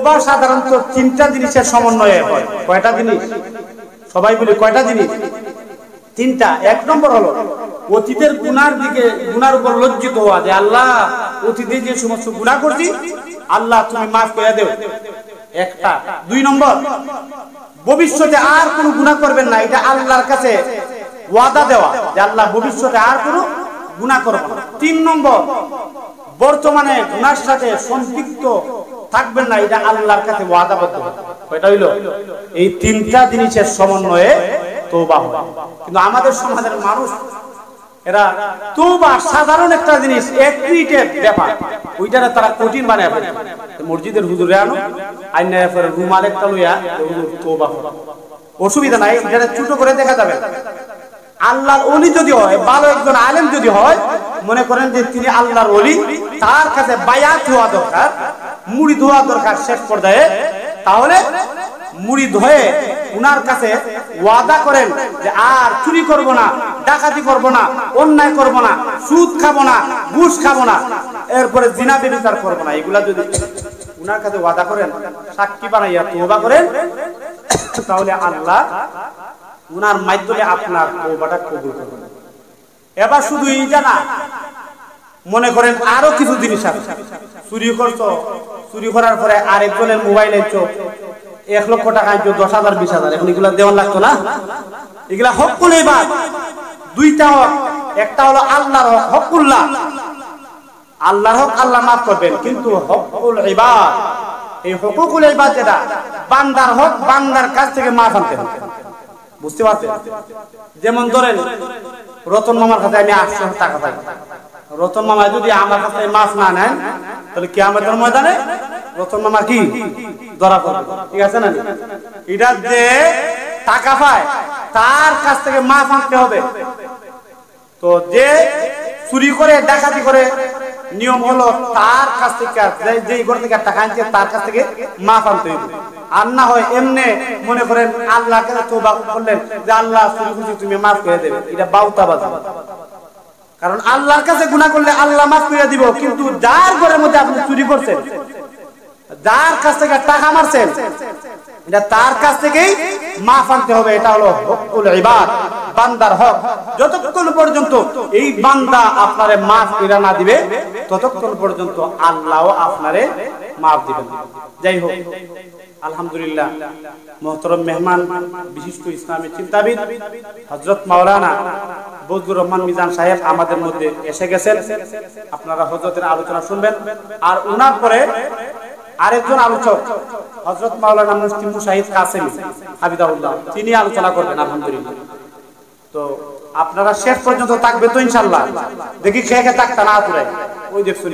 তওবা সাধারণত তিনটা জিনিসের সমন্বয়ে হয়। কয়টা জিনিস? সবাই বলি কয়টা জিনিস? তিনটা। এক নম্বর হলো অতীতের গুনার উপর লজ্জিত হওয়া, যে আল্লাহ অতীতে যে সমস্ত গুনাহ করছি আল্লাহ তুমি মাফ করে দাও, একটা। দুই নম্বর, ভবিষ্যতে আর কোনো গুনাহ করবেন না, এটা আল্লাহর কাছে ওয়াদা দেওয়া যে আল্লাহ ভবিষ্যতে আর কোনো গুনাহ করব না। তিন নম্বর, বর্তমানে গুনার সাথে সম্পৃক্ত থাকবেন না, এটা আল্লাহর কাছে ওয়াদাবদ্ধ। কয়টা হইল? এই তিনটা জিনিসের সমন্বয়ে তওবা হয়। কিন্তু আমাদের সমাজের মানুষ এরা তওবা সাধারণ একটা জিনিস, এক মিনিটের ব্যাপার, ওইটারে তারা কঠিন বানায় ফেলে। মসজিদের হুজুরে আনো আইনা এরপরে রুমাল একটা লইয়া হুজুর তওবা করো, অসুবিধা নাই, এটা ছোট করে দেখা যাবে। আল্লাহর ওলি যদি হয়, ভালো একজন আলেম যদি হয়, মনে করেন যে তিনি আল্লাহর ওলি, তার কাছে বায়াত হওয়া দরকার, মুরিদ হওয়া দরকার শেষ পর্যায়ে। তাহলে মুরিদ হয়ে উনার কাছে ওয়াদা করেন যে আর চুরি করব না, ডাকাতি করব না, অন্যায় করব না, সুদ খাবো না, ঘুষ খাবো না, এরপরে জিনা ব্যভিচার করব না। এগুলা যদি উনার কাছে ওয়াদা করেন, সাক্ষী বানাইয়া তওবা করেন, তাহলে আল্লাহ উনার মাধ্যমে আপনার তওবাটা কবুল করবেন। এবার শুধু এইটা না, মনে করেন আরো কিছু জিনিস আছে। চুরি করছো, চুরি করার পরে আরেকজনের মোবাইল আনছো, 1 লক্ষ টাকা আনছো, 10,000 20,000, এখন এগুলা দেওয়ান লাগতো না? এগুলা হকুল ইবাদ। দুইটা হক, একটা হলো আল্লাহর হক, হকুল্লাহ, আল্লাহর হক আল্লাহ মাফ করবেন, কিন্তু হকুল ইবাদ, এই হুকুকুল ইবাদ যেটা বান্দার হক, বান্দার কাছ থেকে মাফ আনতে হবে। বুঝতে পারছেন? যেমন ধরেন রতন মামার কাছে আমি 800 টাকা পাই, রতন মামা যদি আমার কাছে মাফ না নেন, তাহলে কিয়ামতের ময়দানে রতন মামা কি ধরা পড়বে, ঠিক আছে না? এটা যে টাকা পায় তার কাছ থেকে মাফ আনতে হবে। তো যে চুরি করে ডাকাতি করে, নিয়ম হলো তার কাছ থেকে, যে ঘর থেকে টাকা আনছে তার কাছ থেকে মাফ আনতে হবে। আর না হয় এমনি মনে করেন আল্লাহর কাছে তওবা করলেন যে আল্লাহ চুরি করছি তুমি মাফ করে দেবে, এটা বাউতাবাজি। কারণ আল্লাহর কাছে গুনাহ করলে আল্লাহ মাফ করে দিব, কিন্তু যার ঘরের মধ্যে আপনি চুরি করছেন, যার কাছ থেকে টাকা মারছেন, এটা তার কাছ থেকেই মাফ আনতে হবে। এটা হলো হকুল ইবাদ, বান্দার হক। যতক্ষণ পর্যন্ত এই বান্দা আপনারে মাফ করে না দিবে, ততক্ষণ পর্যন্ত আল্লাহও আপনারে মাফ দিবেন। যাই হোক, আলহামদুলিল্লাহ, মোহতরম মেহমান, বিশিষ্ট ইসলামী চিন্তাবিদ হযরত মাওলানা বজলুর রহমান মিজান সাহেব আমাদের মধ্যে এসে গেছেন। আপনারা হযরতের আলোচনা শুনবেন। আর ওনার পরে আরেকজন আলোচক হযরত মাওলানা মুফতি মুশাহিদ কাসেমি হাফিজাহুল্লাহ, তিনি আলোচনা করবেন আলহামদুলিল্লাহ। তো আপনারা শেষ পর্যন্ত থাকবেন তো ইনশাআল্লাহ? দেখি খেয়ে খেয়ে থাকতা না, ওই দেখুন।